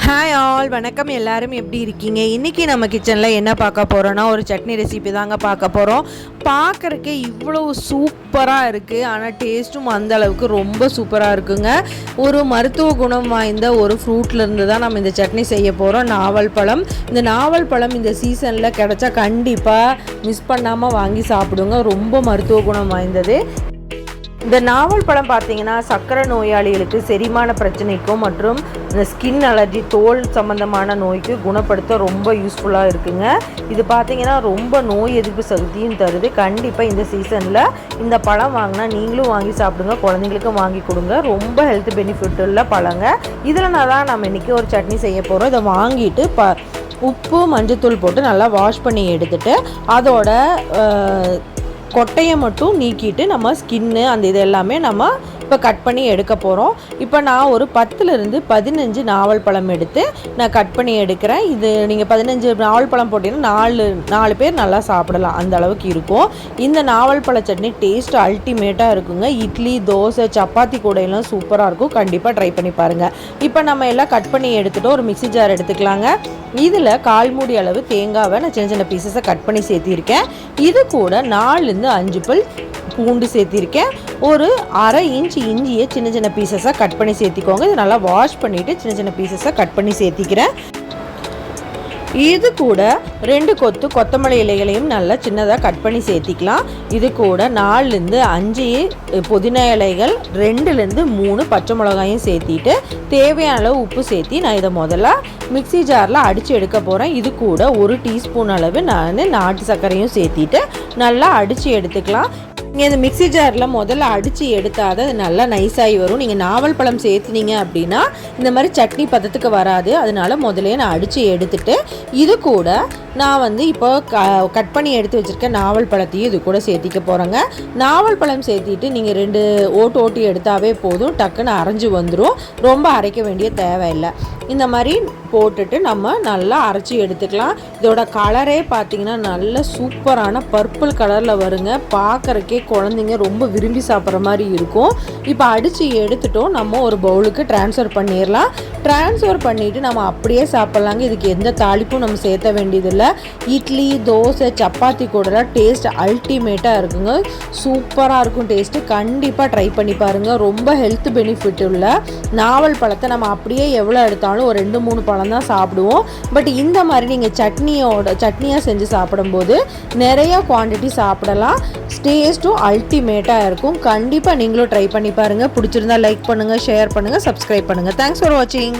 Hi all, வணக்கம். எல்லாரும் எப்படி இருக்கீங்க? இன்றைக்கி நம்ம கிச்சனில் என்ன பார்க்க போகிறோன்னா ஒரு சட்னி ரெசிபி தாங்க பார்க்க போகிறோம். பார்க்குறக்கே இவ்வளோ சூப்பராக இருக்குது, ஆனால் டேஸ்ட்டும் அந்த அளவுக்கு ரொம்ப சூப்பராக இருக்குங்க. ஒரு மருத்துவ குணம் வாய்ந்த ஒரு ஃப்ரூட்லேருந்து தான் நம்ம இந்த சட்னி செய்ய போகிறோம், நாவல் பழம். இந்த நாவல் பழம் இந்த சீசனில் கிடச்சா கண்டிப்பாக மிஸ் பண்ணாமல் வாங்கி சாப்பிடுங்க. ரொம்ப மருத்துவ குணம் வாய்ந்தது. இந்த நாவல் பழம் பார்த்திங்கன்னா சர்க்கரை நோயாளிகளுக்கு செரிமான பிரச்சனைக்கும் மற்றும் இந்த ஸ்கின் அலர்ஜி தோல் சம்மந்தமான நோய்க்கு குணப்படுத்த ரொம்ப யூஸ்ஃபுல்லாக இருக்குங்க. இது பார்த்திங்கன்னா ரொம்ப நோய் எதிர்ப்பு சக்தியும் தருது. கண்டிப்பாக இந்த சீசனில் இந்த பழம் வாங்கினா நீங்களும் வாங்கி சாப்பிடுங்க, குழந்தைங்களுக்கும் வாங்கி கொடுங்க. ரொம்ப ஹெல்த் பெனிஃபிட் உள்ள பழங்க. இதில் தான் நம்ம இன்றைக்கி ஒரு சட்னி செய்ய போகிறோம். இதை வாங்கிட்டு உப்பு மஞ்சத்தூள் போட்டு நல்லா வாஷ் பண்ணி எடுத்துகிட்டு அதோட கொட்டையை மட்டும் நீக்கிட்டு நம்ம ஸ்கின்னு அந்த இது எல்லாமே நம்ம இப்போ கட் பண்ணி எடுக்க போகிறோம். இப்போ நான் ஒரு 10லிருந்து 15 நாவல் பழம் எடுத்து நான் கட் பண்ணி எடுக்கிறேன். இது நீங்கள் 15 நாவல் பழம் போட்டிங்கன்னா நாலு பேர் நல்லா சாப்பிடலாம், அந்த அளவுக்கு இருக்கும். இந்த நாவல் பழ சட்னி டேஸ்ட் அல்டிமேட்டாக இருக்குங்க. இட்லி, தோசை, சப்பாத்தி கூடையெல்லாம் சூப்பராக இருக்கும். கண்டிப்பாக ட்ரை பண்ணி பாருங்கள். இப்போ நம்ம எல்லாம் கட் பண்ணி எடுத்துகிட்டு ஒரு மிக்ஸி ஜார் எடுத்துக்கலாங்க. இதில் 1/4 மூடி அளவு தேங்காவை நான் சின்ன சின்ன பீசஸை கட் பண்ணி சேர்த்திருக்கேன். இது கூட 4லேருந்து 5 பல் பூண்டு சேர்த்திருக்கேன். ஒரு 1/2 இன்ச் இஞ்சியை சின்ன சின்ன பீசஸாக கட் பண்ணி சேர்த்திக்கோங்க. இது நல்லா வாஷ் பண்ணிவிட்டு சின்ன சின்ன பீசஸாக கட் பண்ணி சேர்த்திக்கிறேன். இது கூட 2 கொத்து கொத்தமல்லி இலைகளையும் நல்லா சின்னதாக கட் பண்ணி சேர்த்திக்கலாம். இது கூட 4லேருந்து 5 புதினா இலைகள், 2லேருந்து 3 பச்சை மிளகாயும் சேர்த்திட்டு தேவையான அளவு உப்பு சேர்த்தி நான் இதை முதல்ல மிக்ஸி ஜாரில் அடித்து எடுக்க போகிறேன். இது கூட 1 டீஸ்பூன் அளவு நான் நாட்டு சர்க்கரையும் சேர்த்திட்டு நல்லா அடித்து எடுத்துக்கலாம். நீங்கள் இந்த மிக்ஸி ஜாரில் முதல்ல அடித்து எடுத்தால் அது நல்லா நைஸாகி வரும். நீங்கள் நாவல் பழம் சேர்த்துனீங்க அப்படின்னா இந்த மாதிரி சட்னி பதத்துக்கு வராது. அதனால் முதல்ல நான் அடித்து எடுத்துட்டு இது கூட நான் இப்போ கட் பண்ணி எடுத்து வச்சுருக்கேன் நாவல் பழத்தையும் இது கூட சேர்த்திக்க போகிறேங்க. நாவல் பழம் சேர்த்திட்டு நீங்கள் 2 ஓட்டி எடுத்தாவே போதும், டக்குன்னு அரைஞ்சி வந்துடும். ரொம்ப அரைக்க வேண்டிய தேவையில்லை. இந்த மாதிரி போட்டுட்டு நம்ம நல்லா அரைச்சி எடுத்துக்கலாம். இதோட கலரே பார்த்திங்கன்னா நல்ல சூப்பரான பர்பிள் கலரில் வருங்க. பார்க்குறக்கே குழந்தைங்க ரொம்ப விரும்பி சாப்பிட்ற மாதிரி இருக்கும். இப்போ அடித்து எடுத்துட்டோம். நம்ம ஒரு பவுலுக்கு ட்ரான்ஸ்ஃபர் பண்ணிடலாம். ட்ரான்ஸ்ஃபர் பண்ணிவிட்டு நம்ம அப்படியே சாப்பிட்லாங்க. இதுக்கு எந்த தாளிப்பும் நம்ம சேர்த்த வேண்டியதில்லை. இட்லி, தோசை, சப்பாத்தி கூட டேஸ்ட் அல்டிமேட்டாக இருக்குங்க. சூப்பராக இருக்கும் டேஸ்ட்டு. கண்டிப்பாக ட்ரை பண்ணி பாருங்கள். ரொம்ப ஹெல்த் பெனிஃபிட் உள்ள நாவல் பழத்தை நம்ம அப்படியே எவ்வளோ எடுத்தாலும் ஒரு 2-3 பழம் தான் சாப்பிடுவோம். பட் இந்த மாதிரி நீங்கள் சட்னியாக செஞ்சு சாப்பிடும்போது நிறையா குவான்டிட்டி சாப்பிடலாம். டேஸ்ட்டும் அல்டிமேட்டாக இருக்கும். கண்டிப்பாக நீங்களும் ட்ரை பண்ணி பாருங்கள். பிடிச்சிருந்தா லைக் பண்ணுங்கள், ஷேர் பண்ணுங்கள், சப்ஸ்கிரைப் பண்ணுங்கள். தேங்க்ஸ் ஃபார் வாட்சிங்.